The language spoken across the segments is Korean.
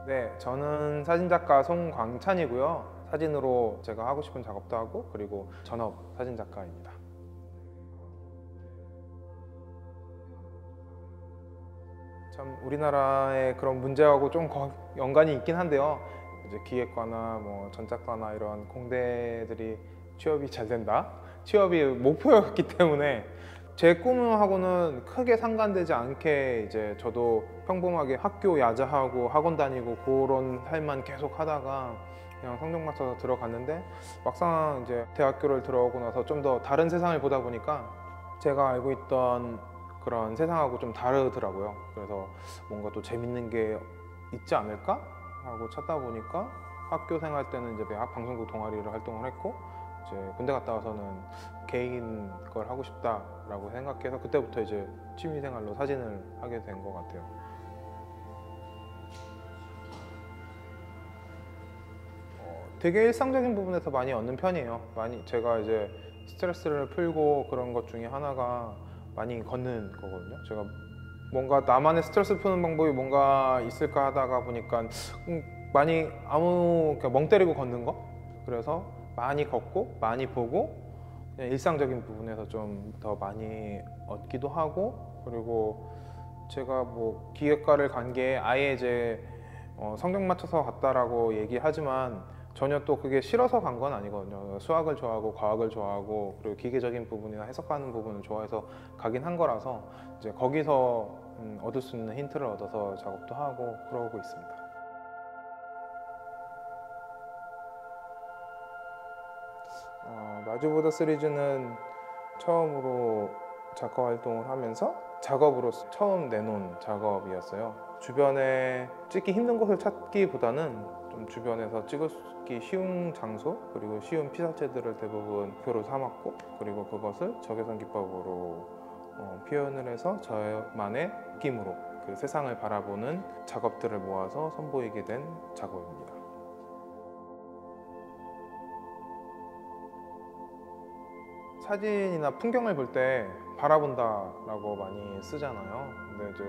네, 저는 사진작가 송광찬이고요. 사진으로 제가 하고 싶은 작업도 하고 그리고 전업 사진작가입니다. 참 우리나라의 그런 문제하고 좀 연관이 있긴 한데요. 이제 기획과나 뭐 전작가나 이런 공대들이 취업이 잘 된다. 취업이 목표였기 때문에 제 꿈하고는 크게 상관되지 않게 이제 저도 평범하게 학교 야자하고 학원 다니고 그런 삶만 계속 하다가 그냥 성적 맞춰서 들어갔는데 막상 이제 대학교를 들어오고 나서 좀 더 다른 세상을 보다 보니까 제가 알고 있던 그런 세상하고 좀 다르더라고요. 그래서 뭔가 또 재밌는 게 있지 않을까 하고 찾다 보니까 학교 생활 때는 이제 방송국 동아리를 활동을 했고 이제 군대 갔다 와서는 개인 걸 하고 싶다라고 생각해서 그때부터 이제 취미생활로 사진을 하게 된 것 같아요. 되게 일상적인 부분에서 많이 얻는 편이에요. 많이 제가 이제 스트레스를 풀고 그런 것 중에 하나가 많이 걷는 거거든요. 제가 뭔가 나만의 스트레스 푸는 방법이 뭔가 있을까 하다가 보니까 많이 그냥 멍 때리고 걷는 거? 그래서 많이 걷고 많이 보고 그냥 일상적인 부분에서 좀 더 많이 얻기도 하고 그리고 제가 뭐 기획과를 간 게 아예 이제 성적 맞춰서 갔다라고 얘기하지만 전혀 또 그게 싫어서 간 건 아니거든요. 수학을 좋아하고 과학을 좋아하고 그리고 기계적인 부분이나 해석하는 부분을 좋아해서 가긴 한 거라서 이제 거기서 얻을 수 있는 힌트를 얻어서 작업도 하고 그러고 있습니다. 마주보더 시리즈는 처음으로 작가 활동을 하면서 작업으로 처음 내놓은 작업이었어요. 주변에 찍기 힘든 곳을 찾기보다는 좀 주변에서 찍기 쉬운 장소 그리고 쉬운 피사체들을 대부분 표로 삼았고 그리고 그것을 적외선 기법으로 표현을 해서 저만의 느낌으로 그 세상을 바라보는 작업들을 모아서 선보이게 된 작업입니다. 사진이나 풍경을 볼 때 바라본다라고 많이 쓰잖아요. 근데 이제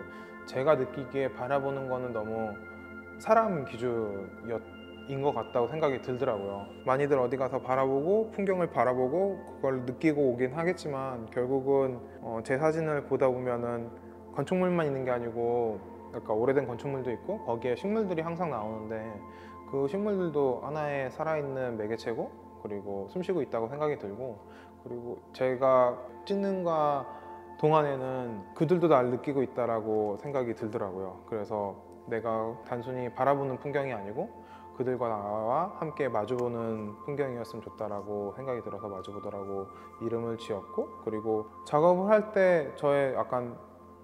제가 느끼기에 바라보는 거는 너무 사람 기준인 것 같다고 생각이 들더라고요. 많이들 어디 가서 바라보고 풍경을 바라보고 그걸 느끼고 오긴 하겠지만 결국은 제 사진을 보다 보면은 건축물만 있는 게 아니고 그러니까 오래된 건축물도 있고 거기에 식물들이 항상 나오는데 그 식물들도 하나의 살아있는 매개체고 그리고 숨쉬고 있다고 생각이 들고 그리고 제가 찍는 거 동안에는 그들도 날 느끼고 있다라고 생각이 들더라고요. 그래서 내가 단순히 바라보는 풍경이 아니고 그들과 나와 함께 마주보는 풍경이었으면 좋다라고 생각이 들어서 마주보더라고 이름을 지었고 그리고 작업을 할 때 저의 약간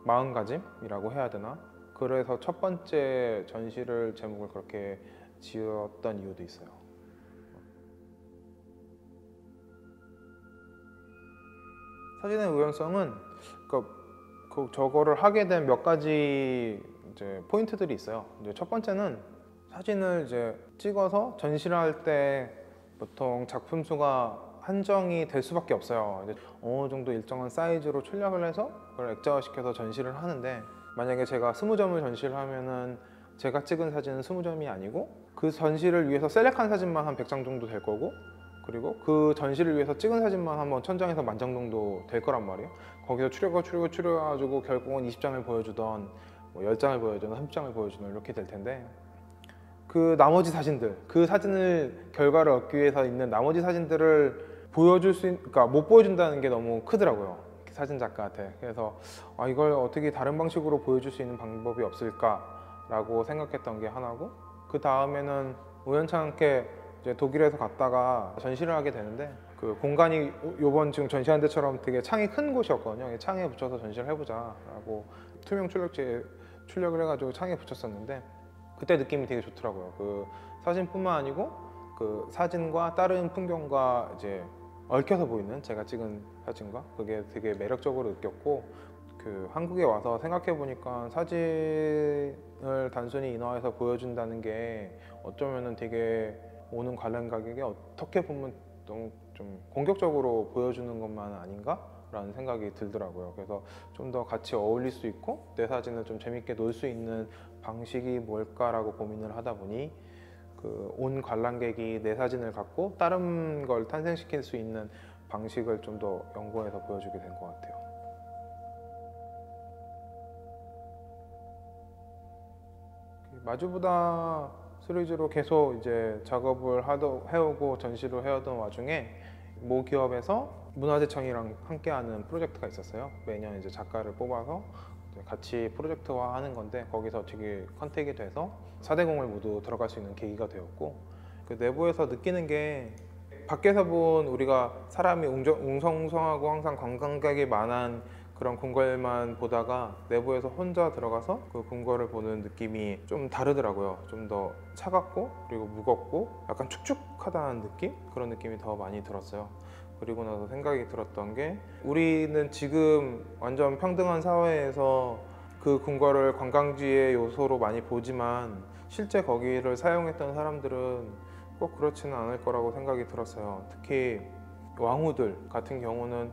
마음가짐이라고 해야 되나? 그래서 첫 번째 전시를 제목을 그렇게 지었던 이유도 있어요. 사진의 우연성은 저거를 하게 된 몇 가지 이제 포인트들이 있어요. 이제 첫 번째는 사진을 이제 찍어서 전시를 할 때 보통 작품 수가 한정이 될 수밖에 없어요. 이제 어느 정도 일정한 사이즈로 출력을 해서 그걸 액자화시켜서 전시를 하는데 만약에 제가 20점을 전시를 하면은 제가 찍은 사진은 20점이 아니고 그 전시를 위해서 셀렉한 사진만 한 100장 정도 될 거고 그리고 그 전시를 위해서 찍은 사진만 한번 1000장에서 10,000장 정도 될 거란 말이에요. 거기서 추려가지고 결국은 20장을 보여주던 뭐 10장을 보여주던 30장을 보여주던 이렇게 될 텐데 그 나머지 사진들, 그 사진을 결과를 얻기 위해서 있는 나머지 사진들을 그러니까 못 보여준다는 게 너무 크더라고요. 사진 작가한테. 그래서 이걸 어떻게 다른 방식으로 보여줄 수 있는 방법이 없을까라고 생각했던 게 하나고 그 다음에는 우연찮게 이제 독일에서 갔다가 전시를 하게 되는데 그 공간이 요번 지금 전시한 데처럼 되게 창이 큰 곳이었거든요. 창에 붙여서 전시를 해보자라고 투명 출력지에 출력을 해가지고 창에 붙였었는데 그때 느낌이 되게 좋더라고요. 그 사진뿐만 아니고 그 사진과 다른 풍경과 이제 얽혀서 보이는 제가 찍은 사진과 그게 되게 매력적으로 느꼈고 그 한국에 와서 생각해 보니까 사진을 단순히 인화해서 보여준다는 게 어쩌면은 되게 오는 관람 가격에 어떻게 보면 너무 좀 공격적으로 보여주는 것만 아닌가 않을까라는 생각이 들더라고요. 그래서 좀 더 같이 어울릴 수 있고 내 사진을 좀 재밌게 놓을 수 있는 방식이 뭘까라고 고민을 하다 보니 그 온 관람객이 내 사진을 갖고 다른 걸 탄생시킬 수 있는 방식을 좀 더 연구해서 보여주게 된 것 같아요. 마주보다 시리즈로 계속 이제 작업을 해오고 전시를 해오던 와중에 모 기업에서 문화재청이랑 함께하는 프로젝트가 있었어요. 매년 이제 작가를 뽑아서 같이 프로젝트화 하는 건데 거기서 되게 컨택이 돼서 4대공을 모두 들어갈 수 있는 계기가 되었고 그 내부에서 느끼는 게 밖에서 본 우리가 사람이 웅성웅성하고 항상 관광객이 많은 그런 궁궐만 보다가 내부에서 혼자 들어가서 그 궁궐을 보는 느낌이 좀 다르더라고요. 좀 더 차갑고 그리고 무겁고 약간 축축하다는 느낌? 그런 느낌이 더 많이 들었어요. 그리고 나서 생각이 들었던 게 우리는 지금 완전 평등한 사회에서 그 궁궐을 관광지의 요소로 많이 보지만 실제 거기를 사용했던 사람들은 꼭 그렇지는 않을 거라고 생각이 들었어요. 특히 왕후들 같은 경우는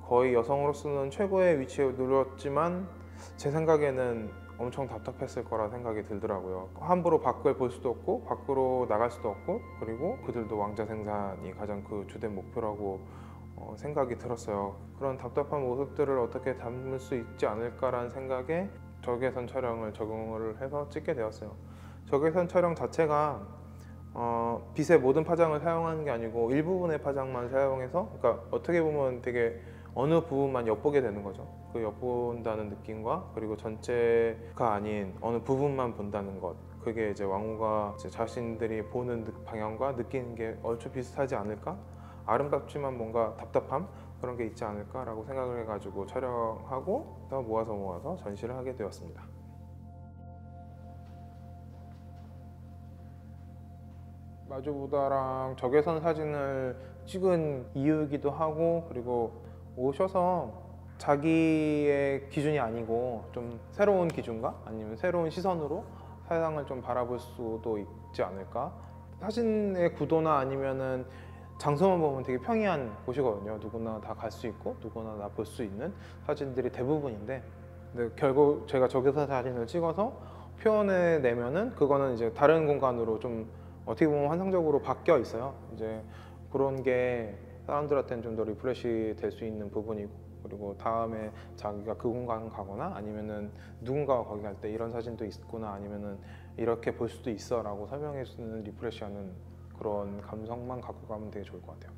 거의 여성으로서는 최고의 위치에 누렸지만 제 생각에는 엄청 답답했을 거라 생각이 들더라고요. 함부로 밖을 볼 수도 없고 밖으로 나갈 수도 없고 그리고 그들도 왕자 생산이 가장 그 주된 목표라고 생각이 들었어요. 그런 답답한 모습들을 어떻게 담을 수 있지 않을까라는 생각에 적외선 촬영을 적용을 해서 찍게 되었어요. 적외선 촬영 자체가 빛의 모든 파장을 사용하는 게 아니고 일부분의 파장만 사용해서 그러니까 어떻게 보면 되게 어느 부분만 엿보게 되는 거죠. 그 엿본다는 느낌과 그리고 전체가 아닌 어느 부분만 본다는 것, 그게 이제 왕후가 이제 자신들이 보는 방향과 느끼는 게 얼추 비슷하지 않을까? 아름답지만 뭔가 답답함? 그런 게 있지 않을까라고 생각을 해가지고 촬영하고 또 모아서 전시를 하게 되었습니다. 마주보다랑 적외선 사진을 찍은 이유이기도 하고 그리고 오셔서 자기의 기준이 아니고 좀 새로운 기준과 아니면 새로운 시선으로 세상을 좀 바라볼 수도 있지 않을까. 사진의 구도나 아니면은 장소만 보면 되게 평이한 곳이거든요. 누구나 다 갈 수 있고 누구나 다 볼 수 있는 사진들이 대부분인데 근데 결국 제가 적외선 사진을 찍어서 표현해 내면은 그거는 이제 다른 공간으로 좀 어떻게 보면 환상적으로 바뀌어 있어요. 이제 그런 게 사람들한테는 좀 더 리프레시 될 수 있는 부분이고 그리고 다음에 자기가 그 공간 가거나 아니면은 누군가가 거기 갈 때 이런 사진도 있구나 아니면은 이렇게 볼 수도 있어 라고 설명해 주는 리프레시하는 그런 감성만 갖고 가면 되게 좋을 것 같아요.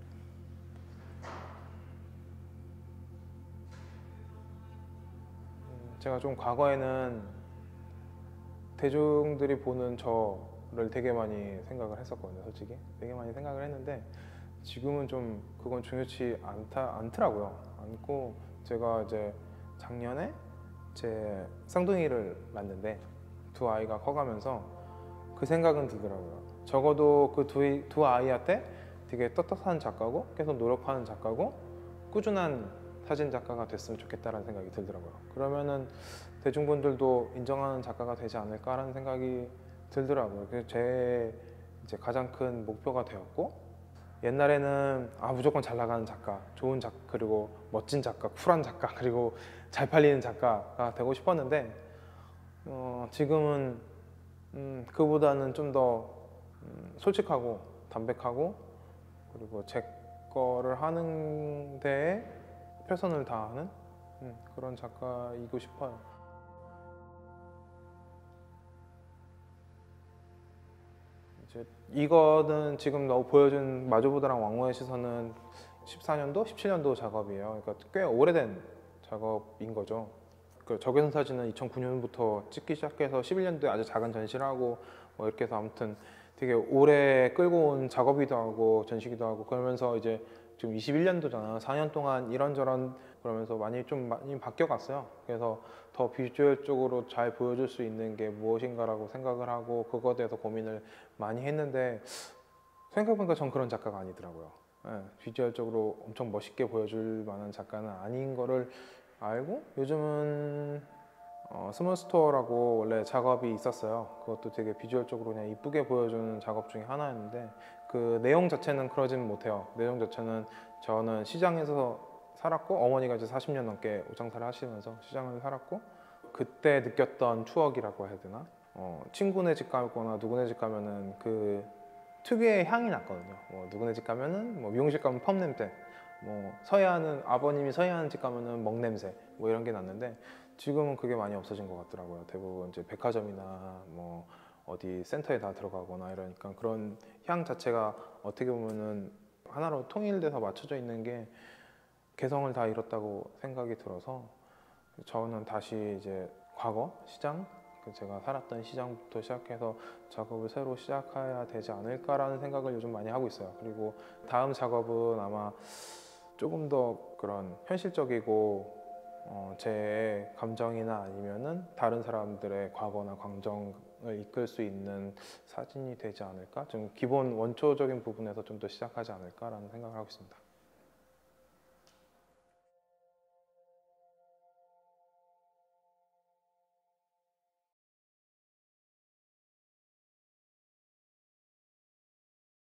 제가 좀 과거에는 대중들이 보는 저를 되게 많이 생각을 했었거든요. 솔직히 되게 많이 생각을 했는데 지금은 좀 그건 중요치 않더라고요. 않고 제가 이제 작년에 제 쌍둥이를 낳는데 두 아이가 커가면서 그 생각은 들더라고요. 적어도 그 두 아이한테 되게 떳떳한 작가고 계속 노력하는 작가고 꾸준한 사진 작가가 됐으면 좋겠다라는 생각이 들더라고요. 그러면은 대중분들도 인정하는 작가가 되지 않을까라는 생각이 들더라고요. 그래서 제 이제 가장 큰 목표가 되었고 옛날에는 무조건 잘 나가는 작가, 좋은 작가, 그리고 멋진 작가, 쿨한 작가, 그리고 잘 팔리는 작가가 되고 싶었는데 지금은 그보다는 좀 더 솔직하고 담백하고 그리고 제 거를 하는 데에 최선을 다하는 그런 작가이고 싶어요. 이제 이거는 지금 너 보여준 마주보다랑 왕후의 시선은 14년도, 17년도 작업이에요. 그러니까 꽤 오래된 작업인 거죠. 그 적외선 사진은 2009년부터 찍기 시작해서 11년도에 아주 작은 전시를 하고 뭐 이렇게 해서 아무튼 되게 오래 끌고 온 작업이기도 하고 전시기도 하고 그러면서 이제 지금 21년도잖아. 4년 동안 이런저런 그러면서 많이 바뀌어 갔어요. 그래서 더 비주얼적으로 잘 보여줄 수 있는 게 무엇인가라고 생각을 하고 그거에 대해서 고민을 많이 했는데 생각해보니까 전 그런 작가가 아니더라고요. 비주얼적으로 엄청 멋있게 보여줄 만한 작가는 아닌 거를 알고 요즘은 스몰스토어라고 원래 작업이 있었어요. 그것도 되게 비주얼적으로 그냥 이쁘게 보여주는 작업 중에 하나였는데 그 내용 자체는 그러지는 못해요. 내용 자체는 저는 시장에서 살았고 어머니가 이제 40년 넘게 옷장사를 하시면서 시장을 살았고 그때 느꼈던 추억이라고 해야 되나? 친구네 집 가거나 누구네 집 가면은 그 특유의 향이 났거든요. 뭐 누구네 집 가면은 뭐 미용실 가면 펌 냄새, 뭐 서해하는 아버님이 서해하는 집 가면은 먹 냄새, 뭐 이런 게 났는데 지금은 그게 많이 없어진 것 같더라고요. 대부분 이제 백화점이나 뭐 어디 센터에 다 들어가거나 이러니까 그런 향 자체가 어떻게 보면은 하나로 통일돼서 맞춰져 있는 게 개성을 다 잃었다고 생각이 들어서 저는 다시 이제 과거 시장, 제가 살았던 시장부터 시작해서 작업을 새로 시작해야 되지 않을까라는 생각을 요즘 많이 하고 있어요. 그리고 다음 작업은 아마 조금 더 그런 현실적이고 제 감정이나 아니면은 다른 사람들의 과거나 감정을 이끌 수 있는 사진이 되지 않을까? 좀 기본 원초적인 부분에서 좀 더 시작하지 않을까라는 생각을 하고 있습니다.